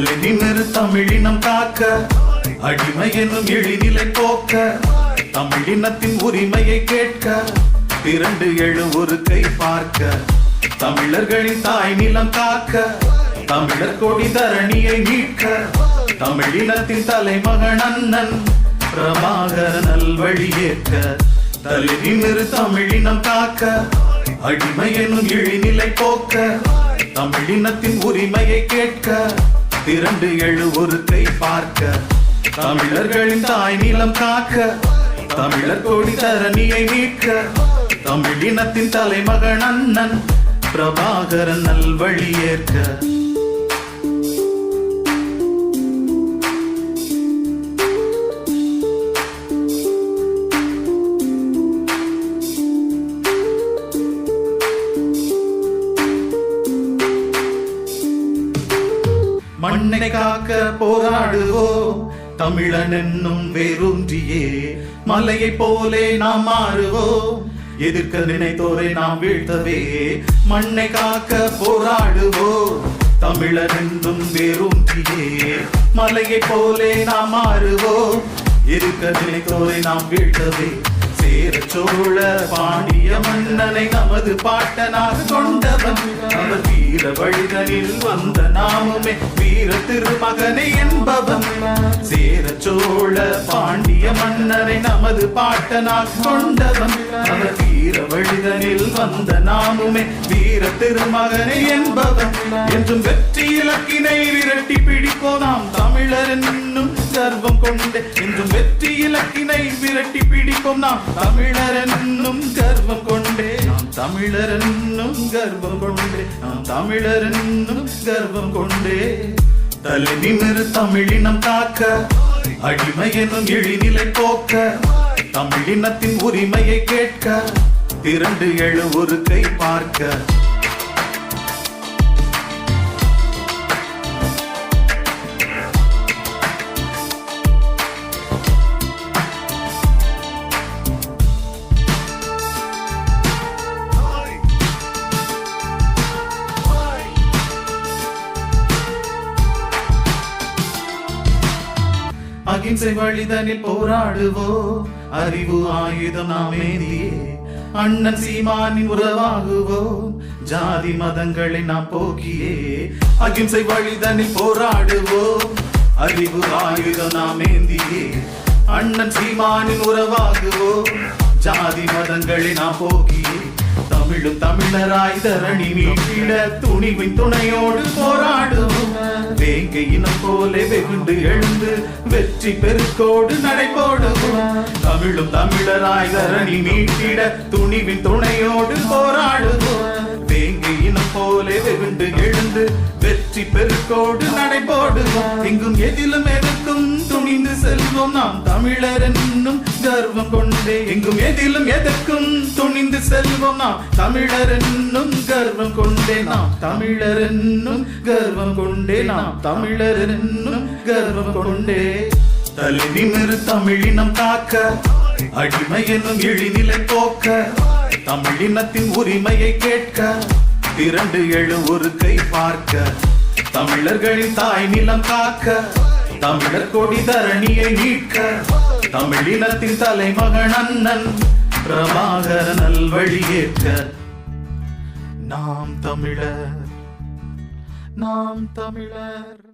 தலை நிமிரு தமிழினம் காக்க, அடிமை என்னும் எழிநிலை போக்க, தமிழினத்தின் உரிமையை கேட்க, திரண்டு எழு ஒரு கை பார்க்க, தமிழர்களின் தாய் நிலம் காக்க, தமிழர் கொடி தரணியை மீட்க, தமிழினத்தின் தலைமகன் அண்ணன் பிரபாகர நல்வழியேற்க, தலை நிமிரு தமிழினம் காக்க, அடிமை என்னும் இழிநிலை போக்க, தமிழினத்தின் உரிமையை கேட்க, திரண்டு எழு ஒரு கை பார்க்க, தமிழர்களின் தாய் நிலம் காக்க, தமிழர் கொடி தரணியை மீட்க, தமிழினத்தின் தலைமகன் அண்ணன் பிரபாகரன் நல்வழியேற்க. மண்ணை காக்க போராடுவோம், தமிழன் என்னும் வேரூன்றியே, மலையை போலே நாம் மாறுவோம், எதிர்க்க நினைத்தோரை நாம் வீழ்த்தவே. மண்ணை காக்க போராடுவோம், தமிழன் என்னும் வேரூன்றியே, மலையை போலே நாம் மாறுவோம், எதிர்க்க நினைத்தோரை நாம் வீழ்த்தவே. சேர சோழ பாண்டிய மன்னனை நமது பாட்டனாக கொண்டவன், அவர் வீர வழிதனில் வந்த நாமுமே வீர திருமகனை என்பவன். சேர சோழ பாண்டிய மன்னனை நமது பாட்டனாக கொண்டவன், அவர் வீர வழிதனில் வந்த நாமுமே வீர திருமகனை என்பவன். என்றும் வெற்றி இலக்கினை விரட்டி பிடிப்போம் நாம் தமிழர் என்னும் கர்வம் கொண்டே, என்றும் வெற்றி இலக்கினை விரட்டி பிடிப்போம் நாம் தமிழர் என்னும் கர்வம் கொண்டே, நாம் தமிழர் என்னும் கர்வம் கொண்டே, நாம் தமிழர் என்னும் கர்வம் கொண்டே. தலை நிமிரு தமிழினம் காக்க, அடிமை என்னும் இழிநிலை போக்க, தமிழினத்தின் உரிமையை கேட்க, திரண்டு எழு ஒரு கை பார்க்க. அகிம்சை வழிதனில் போராடுவோம், அறிவு ஆயுதம் நாம் ஏந்தியே, அண்ணன் சீமானின் உறவாகுவோம், ஜாதி மதங்களை நாம் போக்கியே. அகிம்சை வழிதனில் போராடுவோம், அறிவு ஆயுதம் நாம் ஏந்தியே, அண்ணன் சீமானின் உறவாகுவோம், ஜாதி மதங்களை நாம் போக்கியே. தமிழும் தமிழராய் தரணி மீட்டிட துணிவின் துணையோடு போராடுவோம், வேங்கை இனம் போலே வெகுண்டு எழுந்து வெற்றி பெருக்கோடு நடைபோடுவோம். தமிழும் தமிழராய் தரணி மீட்டிட துணிவின் துணையோடு போராடுவோம், வேங்கை இனம் போலே வெகுண்டு எழுந்து வெற்றி பெருக்கோடு நடைபோடுவோம். எங்கும் எதிலும் எதற்கும் துணிந்து செல்வோம் நாம் தமிழர் என்னும் கர்வம் கொண்டே, எங்கும் எதிலும் எதற்கும் துணிந்து செல்வோம் நாம் தமிழர் என்னும் கர்வம் கொண்டே, நாம் தமிழர் என்னும் கர்வம் கொண்டே, நாம் தமிழர் என்னும் கர்வம் கொண்டே. தலை நிமிரு தமிழினம் காக்க, அடிமை என்னும் இழிநிலை போக்க, தமிழினத்தின் உரிமையை கேட்க, திரண்டு எழு ஒரு கை பார்க்க, தமிழர்களின் தாய் நிலம் காக்க, தமிழர் கொடி தரணியை மீட்க, தமிழினத்தின் தலைமகன் அண்ணன் பிரபாகர நல்வழியேற்க. நாம் தமிழர், நாம் தமிழர்.